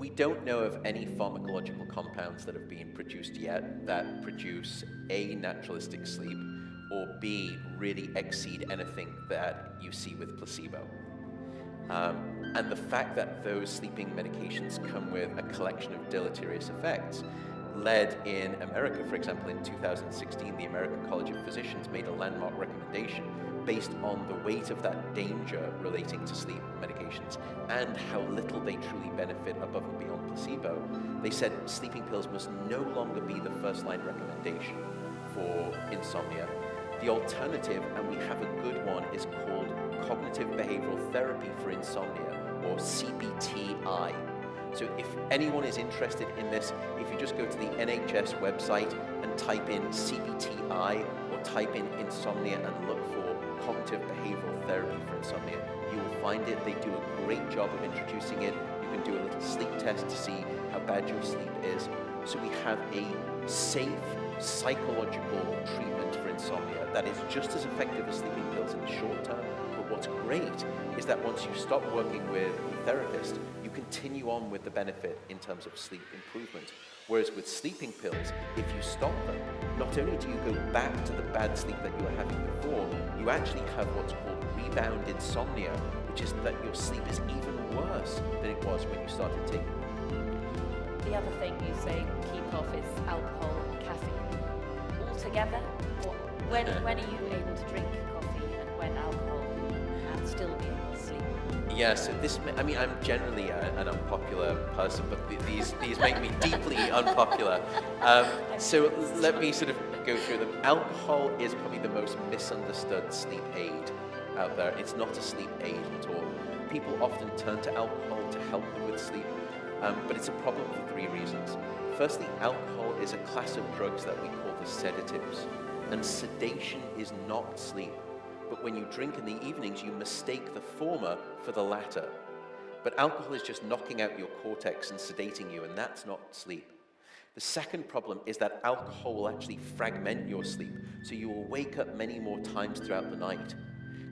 we don't know of any pharmacological compounds that have been produced yet that produce A, naturalistic sleep, or B, really exceed anything that you see with placebo. And the fact that those sleeping medications come with a collection of deleterious effects led in America, for example, in 2016, the American College of Physicians made a landmark recommendation based on the weight of that danger relating to sleep medications and how little they truly benefit above and beyond placebo. They said sleeping pills must no longer be the first-line recommendation for insomnia. The alternative, and we have a good one, is called cognitive behavioral therapy for insomnia, or CBTI. So if anyone is interested in this, if you just go to the NHS website and type in CBTI or type in insomnia and look for cognitive behavioral therapy for insomnia, you will find it. They do a great job of introducing it. You can do a little sleep test to see how bad your sleep is. So we have a safe psychological treatment for insomnia that is just as effective as sleeping pills in the short term. But what's great is that once you stop working with the therapist, you continue on with the benefit in terms of sleep improvement. Whereas with sleeping pills, if you stop them, not only do you go back to the bad sleep that you were having before, you actually have what's called rebound insomnia, which is that your sleep is even worse than it was when you started taking them. The other thing you say keep off is alcohol and caffeine. Altogether, when are you able to drink coffee and when alcohol and still be able to sleep? Yeah, so I'm generally an unpopular person, but these make me deeply unpopular. So let me sort of go through them. Alcohol is probably the most misunderstood sleep aid out there. It's not a sleep aid at all. People often turn to alcohol to help them with sleep, but it's a problem for three reasons. Firstly, alcohol is a class of drugs that we call the sedatives, and sedation is not sleep. But when you drink in the evenings, you mistake the former for the latter. But alcohol is just knocking out your cortex and sedating you, and that's not sleep. The second problem is that alcohol will actually fragment your sleep, so you will wake up many more times throughout the night.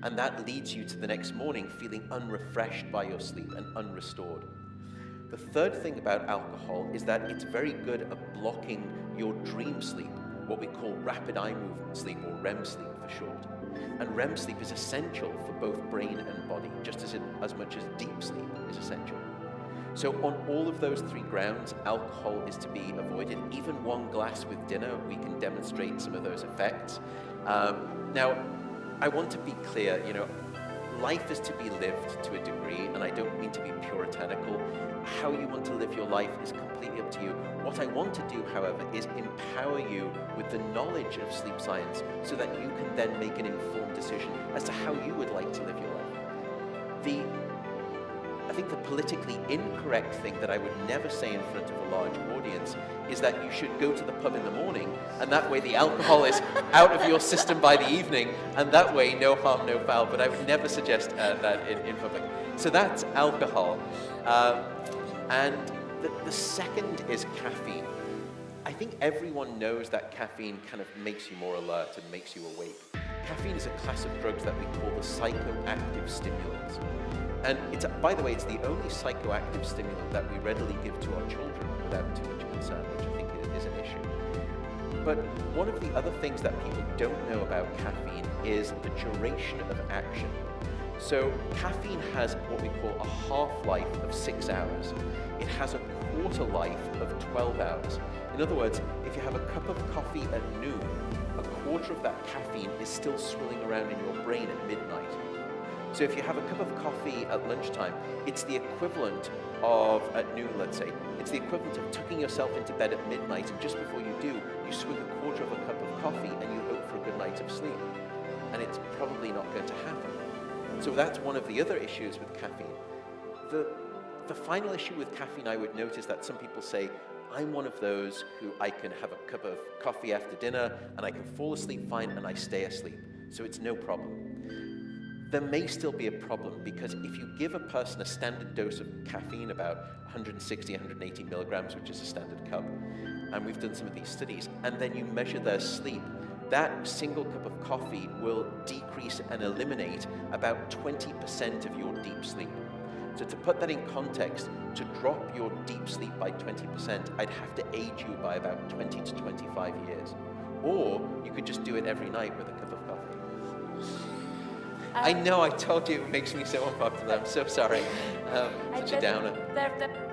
And that leads you to the next morning feeling unrefreshed by your sleep and unrestored. The third thing about alcohol is that it's very good at blocking your dream sleep, what we call rapid eye movement sleep, or REM sleep for short. And REM sleep is essential for both brain and body, just as much as deep sleep is essential. So on all of those three grounds, alcohol is to be avoided. Even one glass with dinner, we can demonstrate some of those effects. Now, I want to be clear, life is to be lived to a degree, and I don't mean to be puritanical. How you want to live your life is completely up to you. What I want to do, however, is empower you with the knowledge of sleep science so that you can then make an informed decision as to how you would like to live your life. I think the politically incorrect thing that I would never say in front of a large audience is that you should go to the pub in the morning, and that way the alcohol is out of your system by the evening, and that way no harm, no foul. But I would never suggest that in public. So that's alcohol. And the second is caffeine. I think everyone knows that caffeine kind of makes you more alert and makes you awake. Caffeine is a class of drugs that we call the psychoactive stimulants. And by the way, it's the only psychoactive stimulant that we readily give to our children without too much concern, which I think is an issue. But one of the other things that people don't know about caffeine is the duration of action. So caffeine has what we call a half-life of 6 hours. It has a quarter life of 12 hours. In other words, if you have a cup of coffee at noon, a quarter of that caffeine is still swirling around in your brain at midnight. So if you have a cup of coffee at lunchtime, it's the equivalent of, at noon let's say, it's the equivalent of tucking yourself into bed at midnight, and just before you do, you swig a quarter of a cup of coffee and you hope for a good night of sleep. And it's probably not going to happen. So that's one of the other issues with caffeine. The final issue with caffeine I would note is that some people say, I'm one of those who I can have a cup of coffee after dinner and I can fall asleep fine and I stay asleep. So it's no problem. There may still be a problem because if you give a person a standard dose of caffeine, about 160, 180 milligrams, which is a standard cup, and we've done some of these studies, and then you measure their sleep, that single cup of coffee will decrease and eliminate about 20% of your deep sleep. So to put that in context, to drop your deep sleep by 20%, I'd have to age you by about 20 to 25 years. Or you could just do it every night with a cup of coffee. I know, I told you it makes me so unpopular. I'm so sorry. Such a downer. There